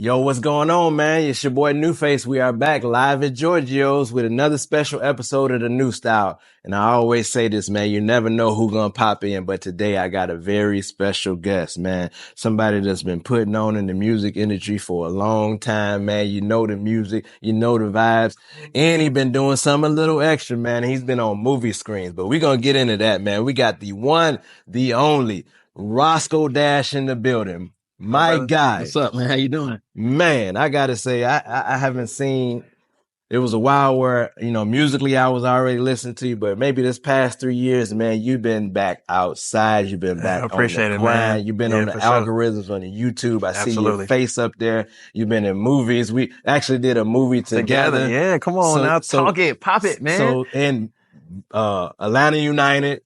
Yo, what's going on, man? It's your boy NuFace. We are back live at Georgio's with another special episode of the NuStyle. And I always say this, man, you never know who's gonna pop in, but today I got a very special guest, man. Somebody that's been putting on in the music industry for a long time, man. You know the music, you know the vibes, and he been doing something a little extra, man. He's been on movie screens, but we're gonna get into that, man. We got the one, the only Roscoe Dash in the building. My guy. What's up, man? How you doing? Man, I gotta say, I haven't seen, it was a while where, musically I was already listening to you, but maybe this past 3 years, man, you've been back outside. You've been back on the grind. Man. You've been on the algorithms on the YouTube. I see your face up there. You've been in movies. We actually did a movie together. Yeah, come on now. Talk it, pop it, man. So in Atlanta United.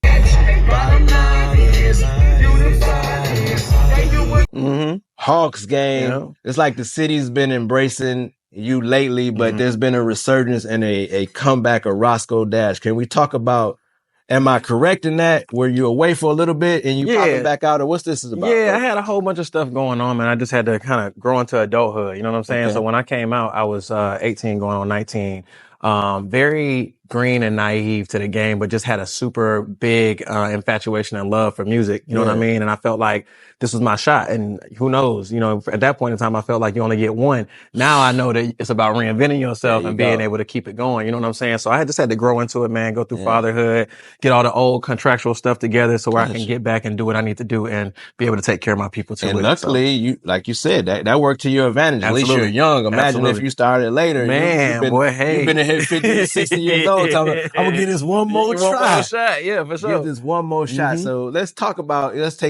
Hawks game. Yeah. It's like the city's been embracing you lately, but there's been a resurgence and a comeback of Roscoe Dash. Can we talk about, am I correct in that? Were you away for a little bit and you popping back out, or what's this is about? Yeah, I had a whole bunch of stuff going on, man. I just had to kind of grow into adulthood. You know what I'm saying? Okay. So when I came out, I was 18 going on 19. Very green and naive to the game, but just had a super big infatuation and love for music. You know what I mean? And I felt like this was my shot. And who knows? At that point in time, I felt like you only get one. Now I know that it's about reinventing yourself and being able to keep it going. You know what I'm saying? So I just had to grow into it, man. Go through fatherhood, get all the old contractual stuff together so where I can get back and do what I need to do and be able to take care of my people too. And luckily, you, like you said, that worked to your advantage. Absolutely. At least you're young. Imagine if you started later. Man, you've been in here 50, 60 years old. I'm gonna give this one more try. One more shot, yeah, for sure. Give this one more shot. So let's take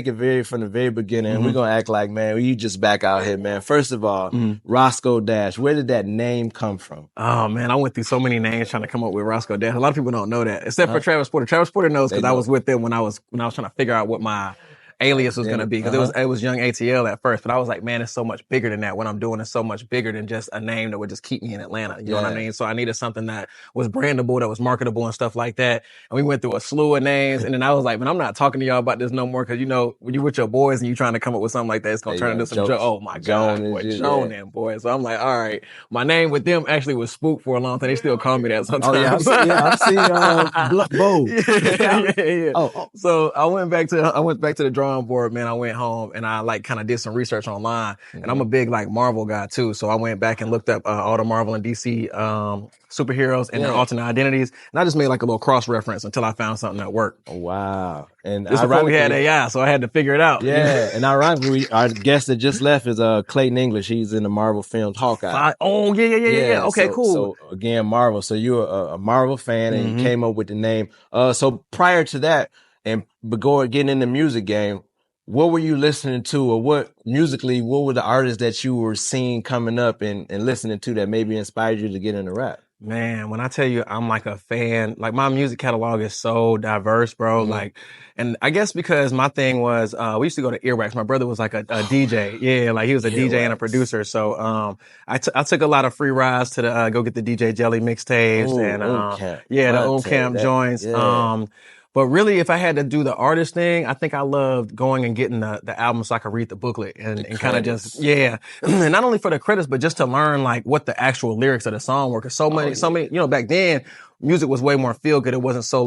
it from the very beginning. And we're gonna act like, man, you just back out here, man. First of all, Roscoe Dash. Where did that name come from? Oh man, I went through so many names trying to come up with Roscoe Dash. A lot of people don't know that, except for Travis Porter. Travis Porter knows because I was with them when I was trying to figure out what my alias was going to be, because it was Young ATL at first, but I was like, man, it's so much bigger than that. What I'm doing is so much bigger than just a name that would just keep me in Atlanta. You know what I mean? So I needed something that was brandable, that was marketable and stuff like that. And we went through a slew of names, and then I was like, man, I'm not talking to y'all about this no more, because when you're with your boys and you're trying to come up with something like that, it's going to turn into some joke. Oh my God, boy. So I'm like, all right. My name with them actually was Spook for a long time. They still call me that sometimes. I've seen Bo. Yeah. So I went back to the drawing board, man. I went home and I kind of did some research online, and I'm a big Marvel guy too. So I went back and looked up all the Marvel and DC superheroes and their alternate identities, and I just made a little cross reference until I found something that worked. Wow! And this before we had AI, so I had to figure it out. Yeah, and ironically, our guest that just left is Clayton English. He's in the Marvel films Hawkeye. Yeah. Okay, cool. So again, Marvel. So you're a Marvel fan, and you came up with the name. So prior to that, and before getting in the music game, what were you listening to, or what were the artists that you were seeing coming up and listening to that maybe inspired you to get into rap? Man, when I tell you I'm a fan, my music catalog is so diverse, bro. And I guess because my thing was, we used to go to Earwax. My brother was a DJ. Yeah, he was a DJ and a producer. So, I took a lot of free rides to the, go get the DJ Jelly mixtapes and, the old camp joints. Yeah. But really, if I had to do the artist thing, I think I loved going and getting the album so I could read the booklet and kind of just, and not only for the credits, but just to learn what the actual lyrics of the song were. Cause so many, back then music was way more feel good. It wasn't so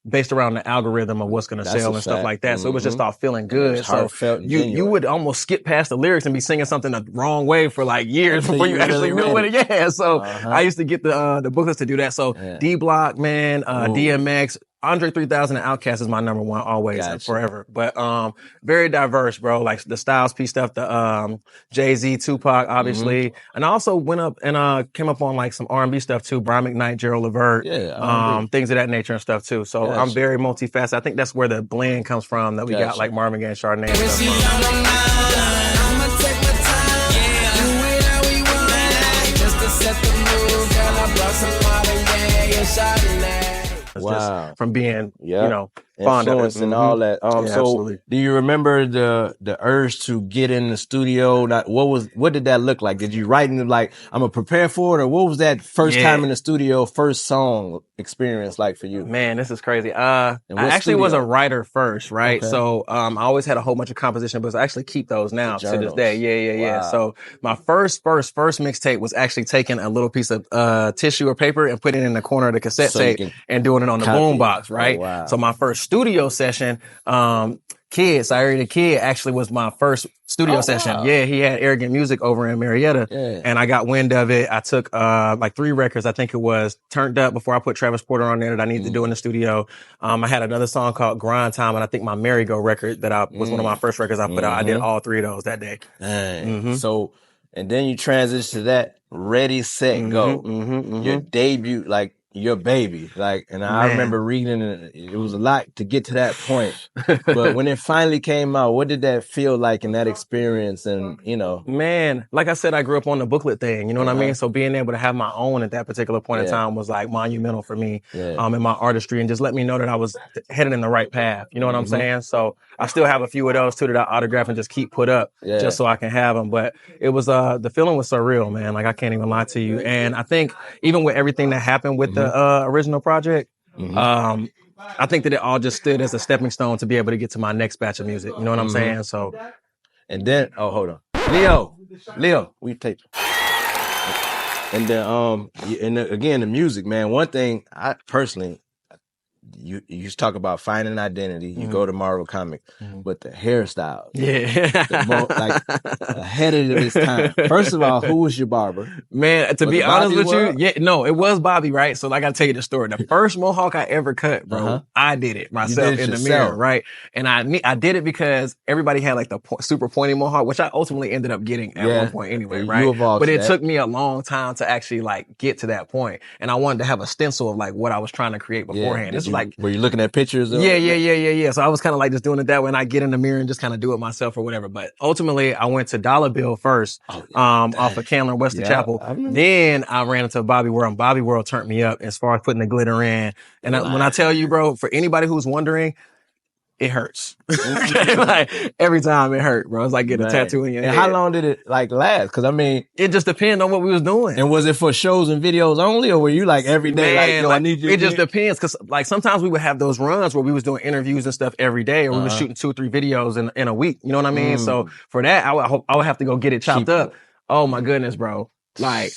based around the algorithm of what's going to sell and stuff like that. So it was just all feeling good. So you would almost skip past the lyrics and be singing something the wrong way for years before you actually knew what it is. Yeah. So I used to get the booklets to do that. So D Block, man, DMX, Andre 3000 and Outkast is my number one always and forever. But very diverse, bro. The Styles P stuff, the Jay-Z, Tupac, obviously. And I also went up and came up on some R&B stuff too. Brian McKnight, Gerald Levert, things of that nature and stuff too. So I'm very multifaceted. I think that's where the blend comes from that we got Marvin Gaye and Chardonnay and stuff. Wow. Just from being, influence and all that. Yeah, So absolutely. do you remember the urge to get in the studio? What did that look like? Did you write in like, I'm gonna prepare for it, or what was that first time in the studio, first song experience like for you? Man, this is crazy. I actually was a writer first, right? Okay. So I always had a whole bunch of composition books. I actually keep those now to this day. Yeah. Wow. So my first mixtape was actually taking a little piece of tissue or paper and putting it in the corner of the cassette tape and doing it on the boombox, right? Oh, wow. So my first studio session, Kyrie the Kid actually was my first studio session. Wow. Yeah, he had Arrogant Music over in Marietta. Yeah. And I got wind of it. I took like 3 records, I think it was, turned up before I put Travis Porter on there that I needed to do in the studio. I had another song called Grind Time, and I think my Merry-Go record that was one of my first records I put out. I did all 3 of those that day. So, and then you transition to that Ready, Set, Go. Your debut, like your baby. Like, and I remember reading it was a lot to get to that point. But when it finally came out, what did that feel like in that experience? And, you know, man, like I said, I grew up on the booklet thing, you know what I mean? So being able to have my own at that particular point in time was like monumental for me, in my artistry, and just let me know that I was headed in the right path. You know what I'm saying? So I still have a few of those too that I autograph and just keep put up just so I can have them. But it was, the feeling was surreal, man. Like I can't even lie to you. And I think even with everything that happened with the, original project, I think that it all just stood as a stepping stone to be able to get to my next batch of music. You know what I'm saying? So, and then, oh, hold on. Leo, we tape. And then, again, the music, man. One thing I personally, you talk about finding an identity. You go to Marvel Comics, but the hairstyles, like ahead of its time. First of all, who was your barber? Man, to be honest with you, it was Bobby, right? So I gotta tell you the story. The first mohawk I ever cut, bro, I did it myself in the mirror, right? And I did it because everybody had like the super pointy mohawk, which I ultimately ended up getting at one point anyway, right? But it took me a long time to actually like get to that point, and I wanted to have a stencil of like what I was trying to create beforehand. This is like, were you looking at pictures? Yeah. So I was kind of like just doing it that way, and I get in the mirror and just kind of do it myself or whatever. But ultimately, I went to Dollar Bill first, off of Candler and Western Chapel. Then I ran into Bobby World, and Bobby World turned me up as far as putting the glitter in. And when I tell you, bro, for anybody who's wondering, it hurts. Like every time it hurt, bro. It's like getting a tattoo in your head. And how long did it like last? Cause I mean, it just depends on what we was doing. And was it for shows and videos only, or were you like every day? Man, I need you. It just depends. Cause like sometimes we would have those runs where we was doing interviews and stuff every day, or we was shooting 2 or 3 videos in a week. You know what I mean? So for that, I would have to go get it chopped up. Oh my goodness, bro. Like,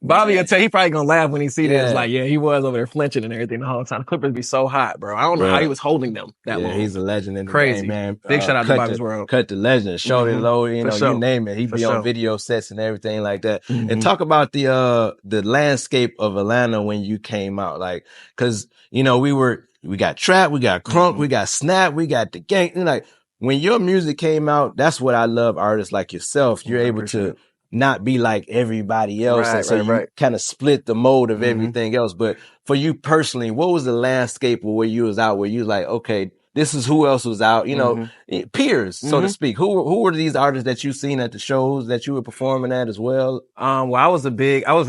Bobby will tell he probably gonna laugh when he see this. Like, he was over there flinching and everything the whole time. The clippers be so hot, bro. I don't know how he was holding them that long. He's a legend in the Crazy game, man. Big shout out to Bobby's World. Cut the legend, Shorty Low, you know, you name it. He be on video sets and everything like that. And talk about the landscape of Atlanta when you came out, like, cause you know we got trap, we got crunk, we got snap, we got the gang. And like when your music came out, that's what I love. Artists like yourself, you're able to not be like everybody else. And so you kind of split the mode of everything else. But for you personally, what was the landscape where you was out, where you was like, okay, this is who else was out, you know, peers, so to speak. Who were these artists that you seen at the shows that you were performing at as well? Well, I was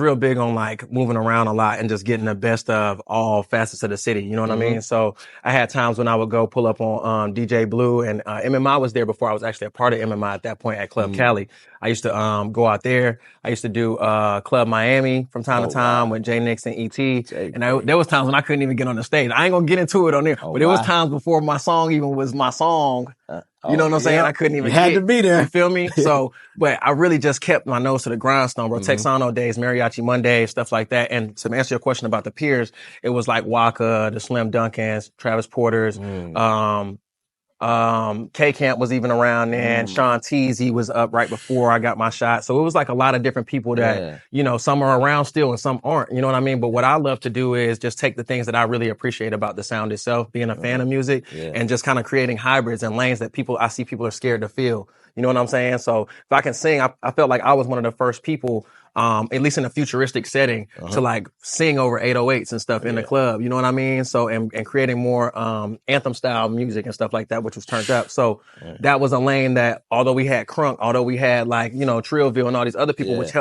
real big on like moving around a lot and just getting the best of all facets of the city. You know what I mean? So I had times when I would go pull up on DJ Blue, and MMI was there before I was actually a part of MMI at that point at Club Cali. I used to go out there. I used to do Club Miami from time to time with Jay Nix and E.T. And there was times when I couldn't even get on the stage. I ain't gonna get into it on there, but there was times before my song even was my song. You know what I'm saying? I couldn't even had to be there. You feel me? So, but I really just kept my nose to the grindstone, bro. Texano days, Mariachi Monday, stuff like that. And to answer your question about the peers, it was like Waka, the Slim Duncans, Travis Porters, K-Camp was even around then. Sean Teasy was up right before I got my shot. So it was like a lot of different people that, you know, some are around still and some aren't, you know what I mean? But what I love to do is just take the things that I really appreciate about the sound itself, being a fan of music, and just kind of creating hybrids and lanes that I see people are scared to feel. You know what I'm saying? So if I can sing, I felt like I was one of the first people at least in a futuristic setting, to like sing over 808s and stuff in the club. You know what I mean? So, and creating more, anthem style music and stuff like that, which was turned up. So that was a lane that, although we had Crunk, although we had like, you know, Trillville and all these other people, which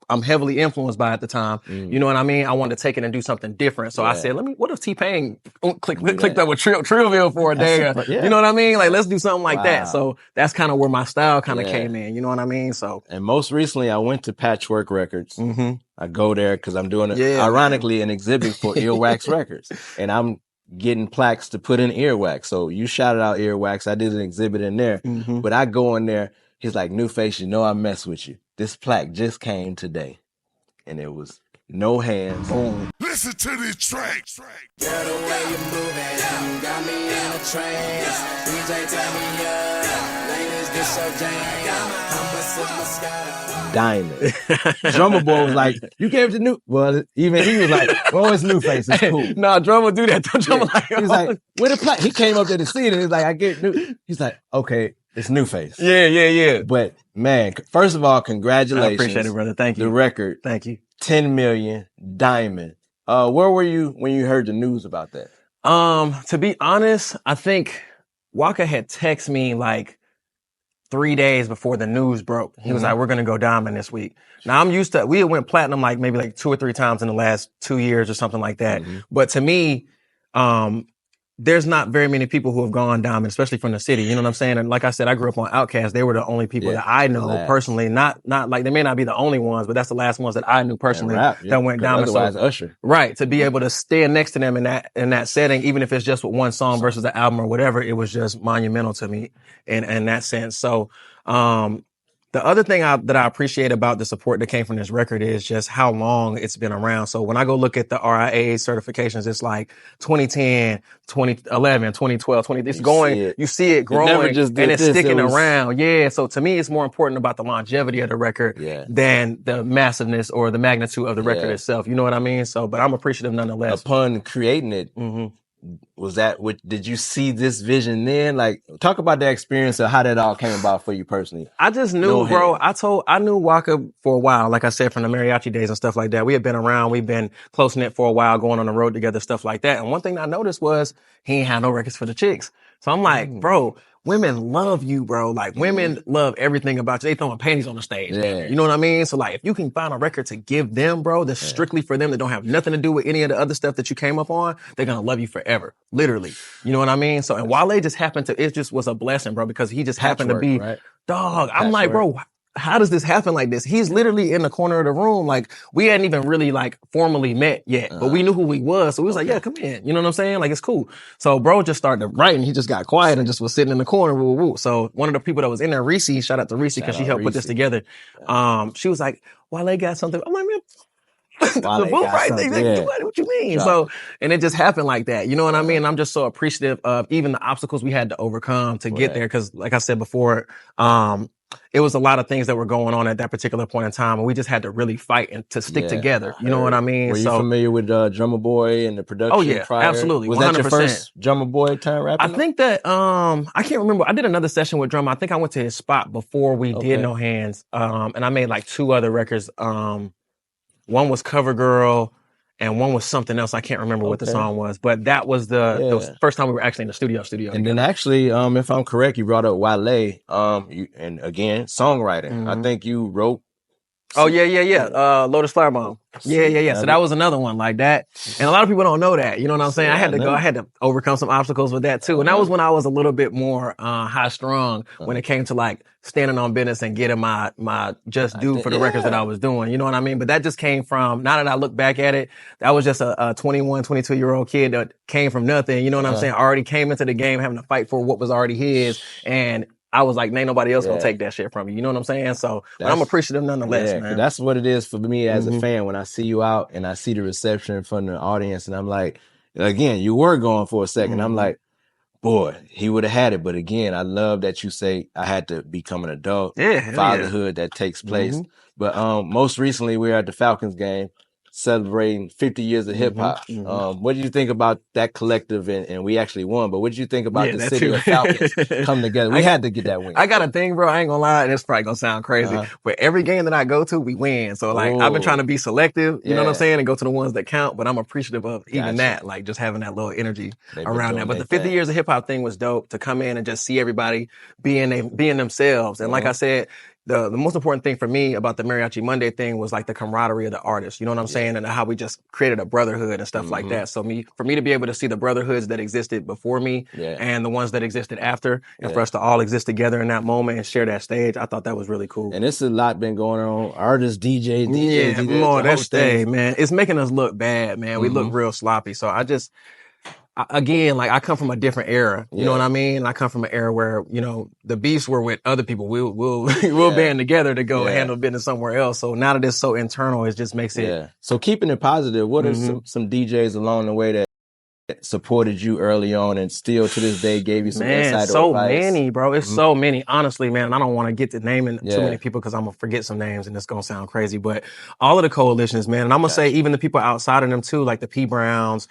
I'm heavily influenced by at the time. You know what I mean? I wanted to take it and do something different. So I said, what if T-Pain clicked up with Trillville for a day? You know what I mean? Like, let's do something like that. So that's kind of where my style kind of came in. You know what I mean? So. And most recently, I went to Patchwork Records. I go there because I'm doing ironically, an exhibit for Earwax Records. And I'm getting plaques to put in Earwax. So you shouted out Earwax. I did an exhibit in there. But I go in there. He's like, NuFace, you know I mess with you. This plaque just came today. And it was No Hands. Boom. Listen to this track. Girl, the way you moving, you got me in a trance. DJ, turn me up. Ladies, this your jam. I'ma sip my Moscato. Diamond. Drummer Boy was like, you gave it to New. Well, even he was like, oh, it's NuFace. It's cool. Nah, drummer do that. Drummer He's like, where the plaque? He came up there to see it and he's like, I get New. He's like, okay, it's NuFace. Yeah. But man, first of all, congratulations. I appreciate it, brother. Thank you. The record. Thank you. 10 million, Diamond. Where were you when you heard the news about that? To be honest, I think Waka had texted me like 3 days before the news broke. He was like, we're going to go diamond this week. Now I'm used to, we went platinum like maybe like 2 or 3 times in the last 2 years or something like that. But to me, there's not very many people who have gone diamond, especially from the city. You know what I'm saying? And like I said, I grew up on Outkast. They were the only people that I know personally. Not like they may not be the only ones, but that's the last ones that I knew personally that went diamond. Otherwise, Usher. Right. To be able to stand next to them in that setting, even if it's just with one song versus the album or whatever, it was just monumental to me in that sense. So, the other thing that I appreciate about the support that came from this record is just how long it's been around. So when I go look at the RIA certifications, it's like 2010, 2011, 2012, it's going, you see it growing and it's sticking around. Yeah. So to me, it's more important about the longevity of the record than the massiveness or the magnitude of the record itself. You know what I mean? So, but I'm appreciative nonetheless. Upon creating it, was that what, did you see this vision then? Like, talk about the experience of how that all came about for you personally. I just knew, bro. I knew Waka for a while, like I said, from the mariachi days and stuff like that. We had been around, we've been close-knit for a while, going on the road together, stuff like that. And one thing I noticed was he ain't had no records for the chicks. So I'm like, bro, women love you, bro. Like, women love everything about you. They throwing panties on the stage. You know what I mean? So like, if you can find a record to give them, bro, that's strictly for them, that don't have nothing to do with any of the other stuff that you came up on, they're gonna love you forever. Literally. You know what I mean? So, and Wale just happened to, it just was a blessing, bro, because he just happened to be, dog. I'm like, bro, how does this happen like this? He's literally in the corner of the room. Like, we hadn't even really like formally met yet, but we knew who he was. So we was like, yeah, come in. You know what I'm saying? Like, it's cool. So bro just started writing. He just got quiet and just was sitting in the corner. Woo, woo. So one of the people that was in there, Reese, shout out to Reese because she helped put this together. She was like, Wale got something. I'm like, man, the book right there. What you mean? So, and it just happened like that. You know what I mean? I'm just so appreciative of even the obstacles we had to overcome to get there. Cause like I said before, it was a lot of things that were going on at that particular point in time, and we just had to really fight and to stick together. You know what I mean? Were you familiar with Drummer Boy and the production? Oh yeah, prior? absolutely. Was 100%. that your first Drummer Boy time rapping? I think that I can't remember. I did another session with Drummer. I think I went to his spot before we did No Hands, and I made like 2 other records. One was Cover Girl, and one was something else. I can't remember what the song was, but that was the first time we were actually in the studio. And then actually, if I'm correct, you brought up Wale, and again, songwriting. I think you wrote. Oh yeah. Lotus Flower Bomb. Yeah. So that was another one like that. And a lot of people don't know that. You know what I'm saying? I had to overcome some obstacles with that too. And that was when I was a little bit more high strung when it came to like standing on business and getting my just due for the records that I was doing. You know what I mean? But that just came from, now that I look back at it, that was just a 21, 22-year-old kid that came from nothing. You know what I'm saying? Already came into the game having to fight for what was already his. And I was like, ain't nobody else gonna take that shit from you. You know what I'm saying? So I'm appreciative nonetheless, man. That's what it is for me as a fan. When I see you out and I see the reception from the audience, and I'm like, again, you were going for a second. I'm like, boy, he would have had it. But again, I love that you say I had to become an adult. Fatherhood that takes place. But most recently, we were at the Falcons game. celebrating 50 years of hip hop. What do you think about that collective? And we actually won, but what did you think about the city of Falcons coming together? We had to get that win. I got a thing, bro. I ain't gonna lie, and it's probably gonna sound crazy, but every game that I go to, we win. So like, I've been trying to be selective, you know what I'm saying, and go to the ones that count. But I'm appreciative of even that, like just having that little energy around that. But the 50 years of hip hop thing was dope to come in and just see everybody being themselves. And like I said, the most important thing for me about the Mariachi Monday thing was like the camaraderie of the artists, you know what I'm saying? And how we just created a brotherhood and stuff like that. So for me to be able to see the brotherhoods that existed before me and the ones that existed after, and for us to all exist together in that moment and share that stage, I thought that was really cool. And it's a lot been going on. Artists, DJs, more that stage, man. It's making us look bad, man. We look real sloppy. So again, like I come from a different era, you know what I mean? I come from an era where, you know, the beefs were with other people. We'll band together to go handle business somewhere else. So now that it's so internal, it just makes it. So keeping it positive, what are some DJs along the way that supported you early on and still to this day gave you some insight or advice? So many, bro. It's so many. Honestly, man, I don't want to get to naming too many people because I'm going to forget some names and it's going to sound crazy. But all of the coalitions, man, and I'm going to say even the people outside of them too, like the P Browns,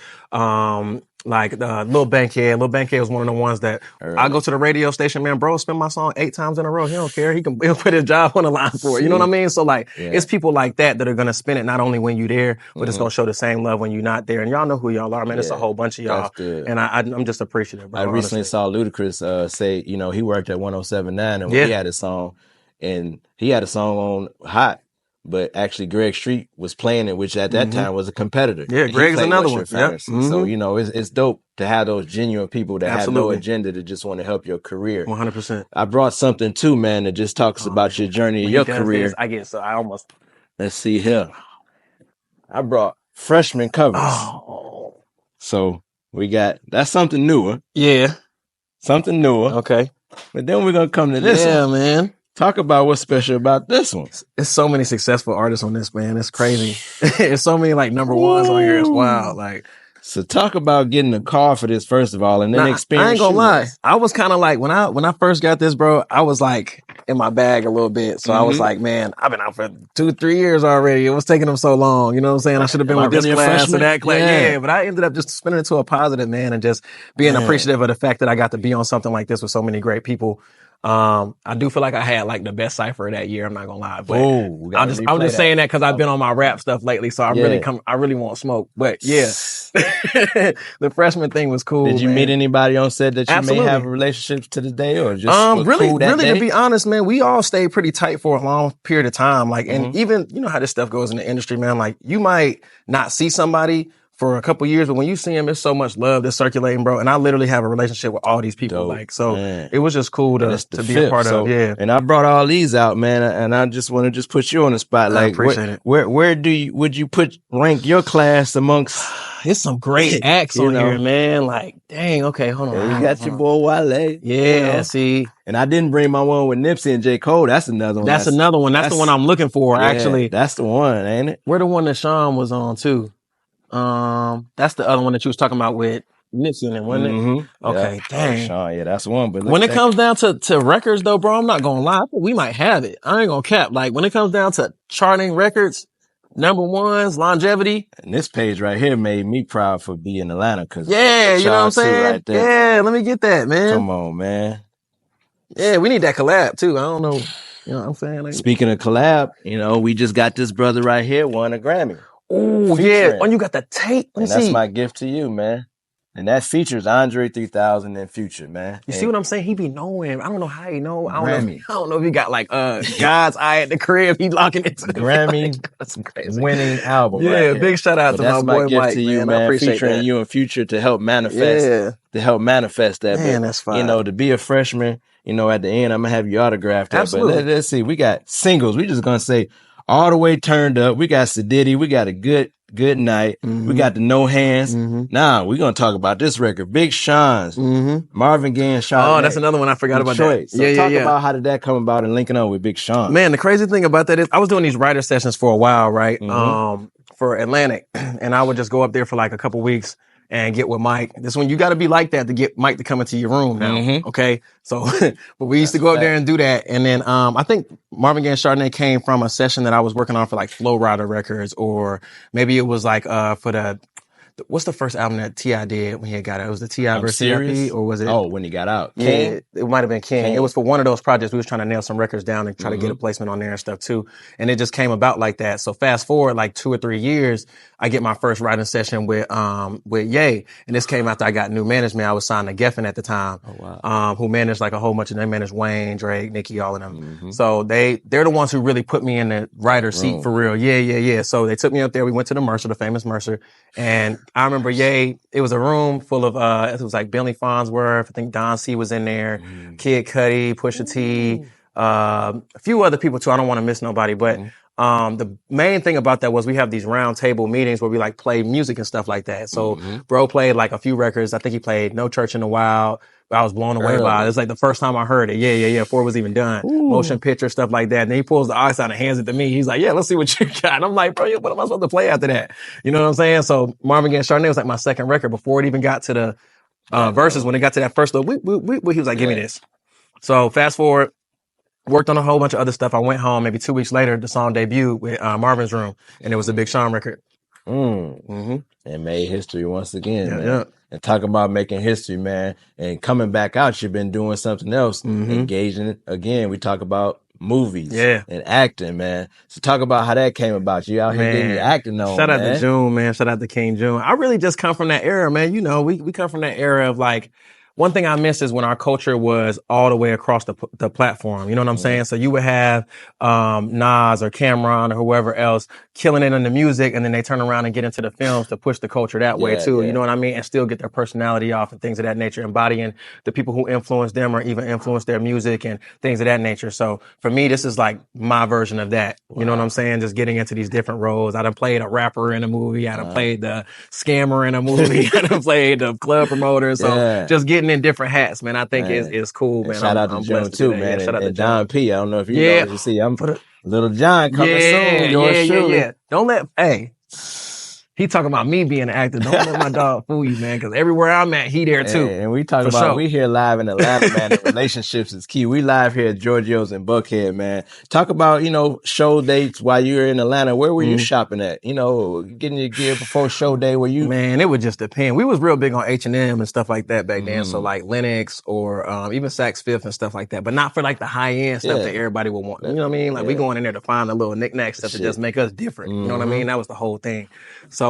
like Lil Bankhead. Lil Bankhead was one of the ones that I go to the radio station, man, bro, spin my song 8 times in a row. He don't care. He'll put his job on the line for it. You know what I mean? So like, it's people like that are going to spin it not only when you're there, but it's going to show the same love when you're not there. And y'all know who y'all are, man. It's a whole bunch of y'all. And I'm just appreciative, bro. I recently saw Ludacris say, you know, he worked at 107.9 and he had a song on Hot. But actually, Greg Street was playing it, which at that time was a competitor. Yeah, Greg's another one. So, you know, it's dope to have those genuine people that have no agenda to just want to help your career. 100%. I brought something too, man, that just talks about your journey in your career. Let's see here. I brought freshman covers. So that's something newer. Yeah. Something newer. Okay. But then we're going to come to this one. Yeah, man. Talk about what's special about this one. There's so many successful artists on this, man. It's crazy. There's so many like number ones on here. It's wild. Like, so talk about getting a car for this first of all, and then experience. I ain't gonna lie. I was kind of like when I first got this, bro. I was like in my bag a little bit. So I was like, man, I've been out for 2-3 years already. It was taking them so long. You know what I'm saying? I should have been with this class or that class. Yeah, but I ended up just spinning it to a positive, man, and just being appreciative of the fact that I got to be on something like this with so many great people. I do feel like I had like the best cipher that year. I'm not gonna lie, but I'm just saying that because I've been on my rap stuff lately, so I really want smoke. But yeah, the freshman thing was cool. Did you meet anybody on set that you may have a relationship to this day, or just really, cool that day? To be honest, man, we all stayed pretty tight for a long period of time. Like, and even you know how this stuff goes in the industry, man. Like, you might not see somebody for a couple years, but when you see him, it's so much love that's circulating, bro. And I literally have a relationship with all these people. Dope, like, so man. It was just cool to be a part of. Yeah. And I brought all these out, man. And I just want to put you on the spot. Like, I appreciate it. Where would you rank your class amongst? There's some great acts on here, man. Like, dang, okay, hold on. Yeah, you got your boy Wale. Yeah, see. And I didn't bring my one with Nipsey and J. Cole. That's another one. That's another one. That's the one I'm looking for, actually. That's the one, ain't it? We're the one that Sean was on, too. That's the other one that you was talking about with Nipsey and wasn't it? Okay, dang. Sean, that's one. But when it comes down to records, though, bro, I'm not gonna lie. I think we might have it. I ain't gonna cap. Like, when it comes down to charting records, number ones, longevity. And this page right here made me proud for being in Atlanta. Cause you know what I'm saying? Right there. Yeah, let me get that, man. Come on, man. Yeah, we need that collab, too. I don't know. You know what I'm saying? Like, speaking of collab, you know, we just got this brother right here won a Grammy. Oh, yeah. Oh, you got the tape. Let me see. That's my gift to you, man. And that features Andre 3000 and Future, man. You see what I'm saying? He be knowing. I don't know how he know. I don't know if he got like God's eye at the crib. He locking it to the Grammy winning album. Yeah, right, big shout out to my boy gift Mike, to you, man. I appreciate featuring that. you and Future to help manifest. That. Man, that's fine. You know, to be a freshman, you know, at the end, I'm gonna have you autographed that. Absolutely. But let's see. We got singles. We just gonna say all the way turned up. We got Sadiddy. We got a good night. We got the No Hands. Now we're gonna talk about this record, Big Sean's, Marvin Gaye and Sean. Oh, that's another one I forgot about. That. So talk about how did that come about and linking up with Big Sean. Man, the crazy thing about that is I was doing these writer sessions for a while, right? For Atlantic, and I would just go up there for like a couple weeks and get with Mike. This one, you got to be like that to get Mike to come into your room now. Okay. So, but we used to go up there and do that. And then, I think Marvin Gaye and Chardonnay came from a session that I was working on for like Flow Rider Records, or maybe it was like, for what's the first album that T.I. did when he got it? It was the T.I. versus CRP, or was it? Oh, when he got out. Yeah, it might have been King. It was for one of those projects. We was trying to nail some records down and try to get a placement on there and stuff too. And it just came about like that. So fast forward like 2 or 3 years, I get my first writing session with Ye. And this came after I got new management. I was signed to Geffen at the time. Oh, wow. Who managed like a whole bunch of them. They managed Wayne, Drake, Nicki, all of them. So they're the ones who really put me in the writer seat for real. Yeah. So they took me up there. We went to the Mercer, the famous Mercer. And I remember Ye, it was a room full of, it was like Billy Farnsworth. I think Don C was in there, Kid Cudi, Pusha T, a few other people too. I don't want to miss nobody, but the main thing about that was we have these round table meetings where we like play music and stuff like that. So bro played like a few records. I think he played No Church in the Wild. I was blown away by it. It's like the first time I heard it. Yeah. Before it was even done. Motion picture, stuff like that. And then he pulls the aux out and hands it to me. He's like, yeah, let's see what you got. And I'm like, bro, what am I supposed to play after that? You know what I'm saying? So Marvin Gaye and Chardonnay was like my second record before it even got to the verses. When it got to that first little he was like, give me this. So fast forward, worked on a whole bunch of other stuff. I went home maybe 2 weeks later, the song debuted with Marvin's Room, and it was a Big Sean record. And made history once again, man. Yeah. And talk about making history, man. And coming back out, you've been doing something else, engaging again. We talk about movies and acting, man. So talk about how that came about. You out here getting your acting on, Shout out to June, man. Shout out to King June. I really just come from that era, man. You know, we come from that era of like, one thing I miss is when our culture was all the way across the platform. You know what I'm saying? So you would have Nas or Cameron or whoever else killing it in the music, and then they turn around and get into the films to push the culture that way too. You know what I mean? And still get their personality off and things of that nature, embodying the people who influence them or even influence their music and things of that nature. So for me, this is like my version of that. You know what I'm saying? Just getting into these different roles. I done played a rapper in a movie. I done played the scammer in a movie. I done played the club promoter. So just getting in different hats, man, I think is cool, man. Shout out to June too, man. Shout out to Don P. I don't know if you know. You see, I'm Little John coming soon. Yeah. Don't let, he talking about me being an actor. Don't let my dog fool you, man, because everywhere I'm at, he there too. And we talk about, we here live in Atlanta, man, and relationships is key. We live here at Georgio's in Buckhead, man. Talk about, show dates while you were in Atlanta. Where were you shopping at? Getting your gear before show day, were you? Man, it would just depend. We was real big on H&M and stuff like that back then. So like Lennox or even Saks Fifth and stuff like that, but not for like the high end stuff that everybody would want. You know what I mean? Like we going in there to find the little knick-knack stuff to just make us different. You know what I mean? That was the whole thing. So,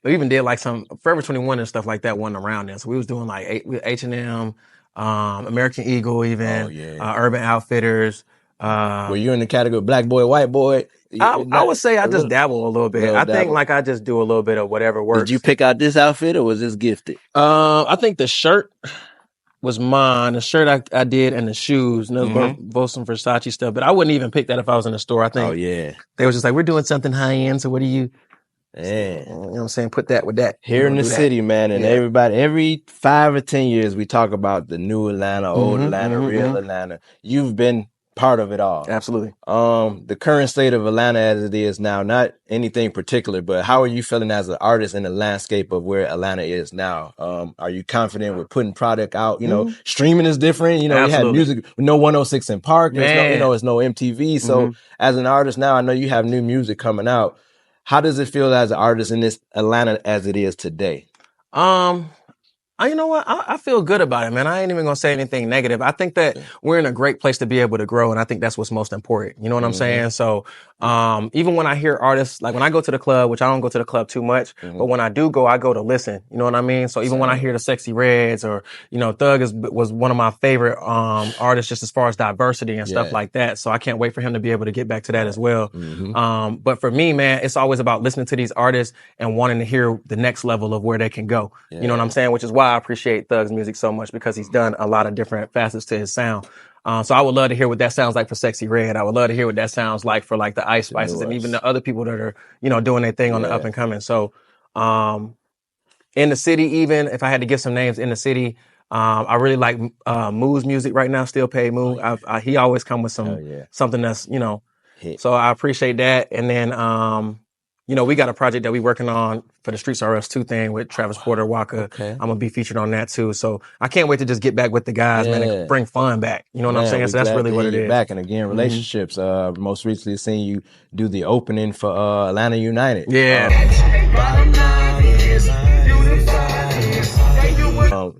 we even did like some Forever 21 and stuff like that wasn't around then. So we was doing like H&M, American Eagle even, Urban Outfitters. Were you in the category Black boy, white boy? I would say I just dabble a little bit. I think like I just do a little bit of whatever works. Did you pick out this outfit or was this gifted? I think the shirt was mine. The shirt I did and the shoes. And those both some Versace stuff. But I wouldn't even pick that if I was in the store. I think they was just like, we're doing something high end. So what do you... Yeah. You know what I'm saying? Put that with that. Here in the city, man, and everybody, every 5 or 10 years, we talk about the new Atlanta, old Atlanta, real Atlanta. You've been part of it all. Absolutely. The current state of Atlanta as it is now, not anything particular, but how are you feeling as an artist in the landscape of where Atlanta is now? Are you confident with putting product out? Streaming is different. We had music with no 106 in Park. There's no, it's no MTV. So as an artist now, I know you have new music coming out. How does it feel as an artist in this Atlanta as it is today? You know what? I feel good about it, man. I ain't even gonna say anything negative. I think that we're in a great place to be able to grow, and I think that's what's most important. You know what I'm saying? So, even when I hear artists, like when I go to the club, which I don't go to the club too much, but when I do go, I go to listen. You know what I mean? So even when I hear the Sexy Reds or, Thug was one of my favorite artists just as far as diversity and stuff like that. So I can't wait for him to be able to get back to that as well. But for me, man, it's always about listening to these artists and wanting to hear the next level of where they can go. You know what I'm saying? Which is why I appreciate Thug's music so much, because he's done a lot of different facets to his sound. So I would love to hear what that sounds like for Sexy Red. I would love to hear what that sounds like for like the Ice Spices and even the other people that are, doing their thing on the up and coming. So, in the city, even if I had to give some names in the city, I really like, Moo's music right now, Still Pay Moo. He always come with something that's, so I appreciate that. And then, you know, we got a project that we working on for the Streets R Us 2 thing with Travis Porter, Waka. Okay. I'm gonna be featured on that too. So I can't wait to just get back with the guys, man, and bring fun back. You know what I'm saying? So that's really what it is. Back and again, relationships. Most recently seen you do the opening for Atlanta United. Yeah.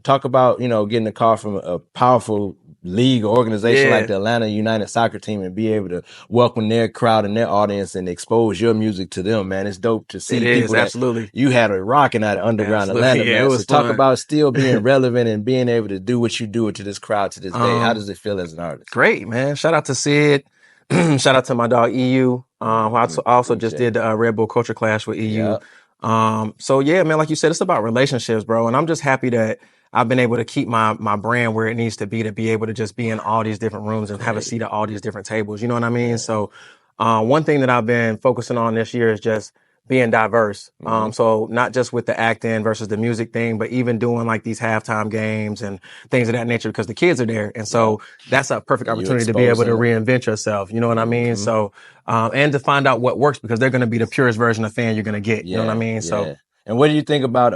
Talk about, you know, getting a call from a powerful league or organization like the Atlanta United soccer team and be able to welcome their crowd and their audience and expose your music to them, man. It's dope to see people absolutely. You had a rocking out of underground Atlanta, man. It was so fun. Talk about still being relevant and being able to do what you do to this crowd to this day. How does it feel as an artist? Great, man. Shout out to Sid. Shout out to my dog EU. Who I also just did the Red Bull Culture Clash with EU. So yeah, man, like you said, it's about relationships, bro. And I'm just happy that I've been able to keep my brand where it needs to be able to just be in all these different rooms and have a seat at all these different tables. You know what I mean? So, one thing that I've been focusing on this year is just being diverse. So not just with the acting versus the music thing, but even doing like these halftime games and things of that nature because the kids are there. And so that's a perfect opportunity to be able to reinvent yourself. You know what I mean? So, and to find out what works because they're going to be the purest version of fan you're going to get. You know what I mean? So. And what do you think about,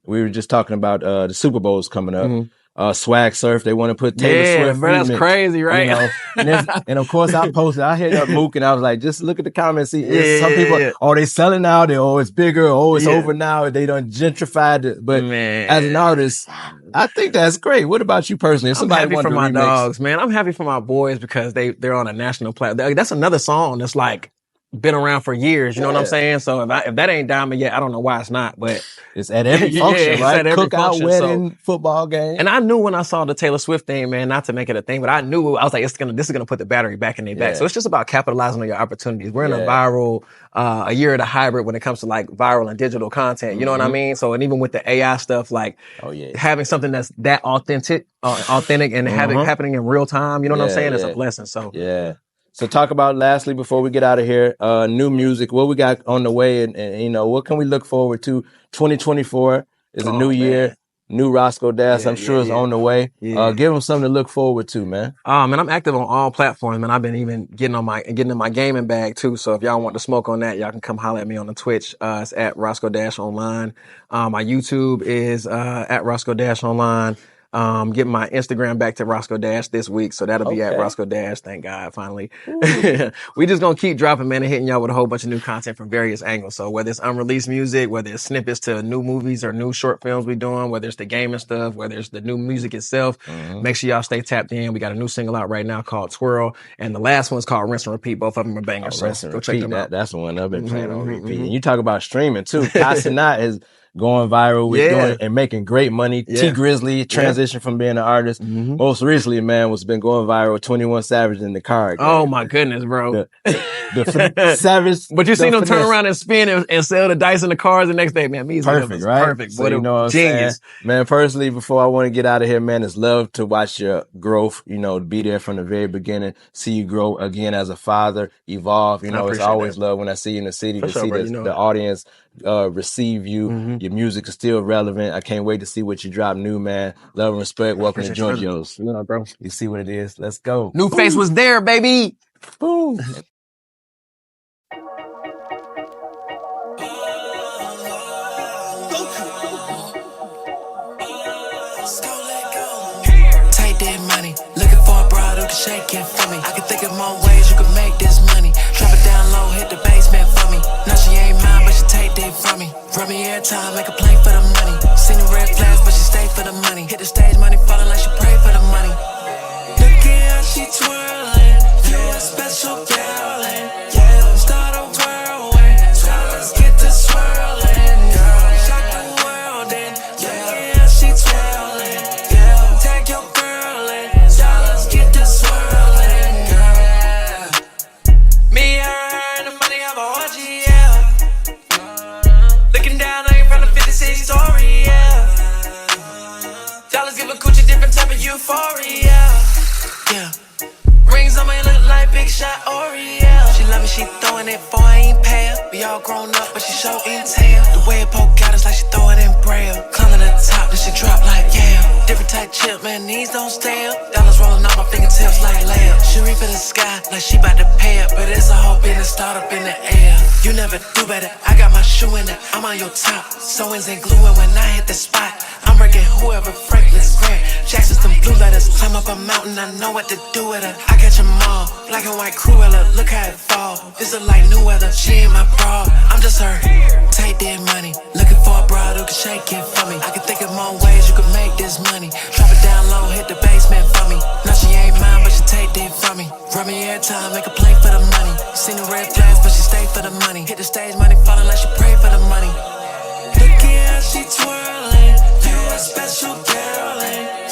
we were just talking about, the Super Bowl's coming up. Swag Surf, they want to put Taylor Swift. Bro, that's crazy, right? You know? and of course I posted, I hit up Mook and I was like, just look at the comments. See, some people, they selling out, it's bigger, it's over now, they done gentrified it. But as an artist, I think that's great. What about you personally? I'm happy for my dogs, man. I'm happy for my boys because they're on a national platform. That's another song that's like, been around for years, you know what I'm saying? So if that ain't diamond yet, I don't know why it's not, but it's at every function, right? Cookout, wedding, football game. And I knew when I saw the Taylor Swift thing, man, not to make it a thing, but I knew, I was like, this is gonna put the battery back in their back. So it's just about capitalizing on your opportunities. We're in a viral, a year of the hybrid when it comes to like viral and digital content, you know what I mean? So, and even with the AI stuff, like having something that's that authentic and having happening in real time, you know what I'm saying? It's a blessing. So So talk about lastly before we get out of here, new music, what we got on the way and you know, what can we look forward to? 2024 is a new year, new Roscoe Dash. I'm sure it's on the way. Give them something to look forward to, man. Man, I'm active on all platforms, man. I've been even getting in my gaming bag too. So if y'all want to smoke on that, y'all can come holler at me on the Twitch. It's at Roscoe Dash Online. My YouTube is at Roscoe Dash Online. Getting my Instagram back to Roscoe Dash this week. So that'll be at Roscoe Dash. Thank God, finally. We just gonna keep dropping, man, and hitting y'all with a whole bunch of new content from various angles. So whether it's unreleased music, whether it's snippets to new movies or new short films we doing, whether it's the gaming stuff, whether it's the new music itself, make sure y'all stay tapped in. We got a new single out right now called Twirl. And the last one's called Rinse and Repeat. Both of them are bangers. So go check them out. That's the one I've been playing on repeat. And you talk about streaming too. Casanat is going viral with doing and making great money. T Grizzly transitioned from being an artist. Most recently, man, was been going viral. 21 Savage in the car. Oh my goodness, bro. The Savage. But you seen him turn around and spin and sell the dice in the cars the next day, man. Perfect, right? Perfect. So you know what I'm saying? Man, personally, before I want to get out of here, man, it's love to watch your growth, you know, be there from the very beginning, see you grow again as a father, evolve. You know, it's always love when I see you in the city to see the audience receive you. Your music is still relevant. I can't wait to see what you drop new, man. Love and respect. Welcome to Georgio's. You know, bro. You see what it is. Let's go. NuFace was there, baby. Boom. Take that money, looking for a broad who can shake it for me. I can think of more ways you can make this money. Drop it down low, hit the basement for me. No, she ain't mine, but she take that from me. Run me every time, make a play for the money. Seen the red flags, but she stay for the money. Hit the stage, money falling like she pray for the money. Look at how she twirling, yeah, special girl, yeah. Start a whirlwind, so let's get to swirling, girl. Shock the world, and look at how she twirling, yeah. Tag your girl, and so let's get to swirling, girl. Me, her, and the money have a orgy, yeah. Looking down on you from the 56 story, yeah. Dollars give a coochie different type of euphoria, yeah. Rings on me look like big shot Oreo. She love me, she throwing it for I ain't pay her. We all grown up, but she show intel. The way it poke out is like she throw it in braille. Climbing to the top, then she drop like yeah. Different type chip, man, knees don't stay up. Dollars rolling off my fingertips like layup. She reach for the sky like she bout to pay up, but it's a whole business start up in the air. You never do better, I got my shoe in it, I'm on your top. Sewings and gluing when I hit the spot. I'm wrecking whoever Franklin's Grant. Jackson's them blue letters, climb up a mountain, I know what to do with her. I catch them all, black and white Cruella, look how it fall. This is like new weather, she ain't my bra, I'm just her. Take that money, looking for a broad who can shake it for me. I can think of more ways you can make this money. Drop it down low, hit the basement for me. No, she ain't mine, but she take that from me. Run me every time, make a play for the money. Seen the red flags, but she stay for the money. Hit the stage, money falling like she pray for the money. Look at how she twirling, you a special girl, and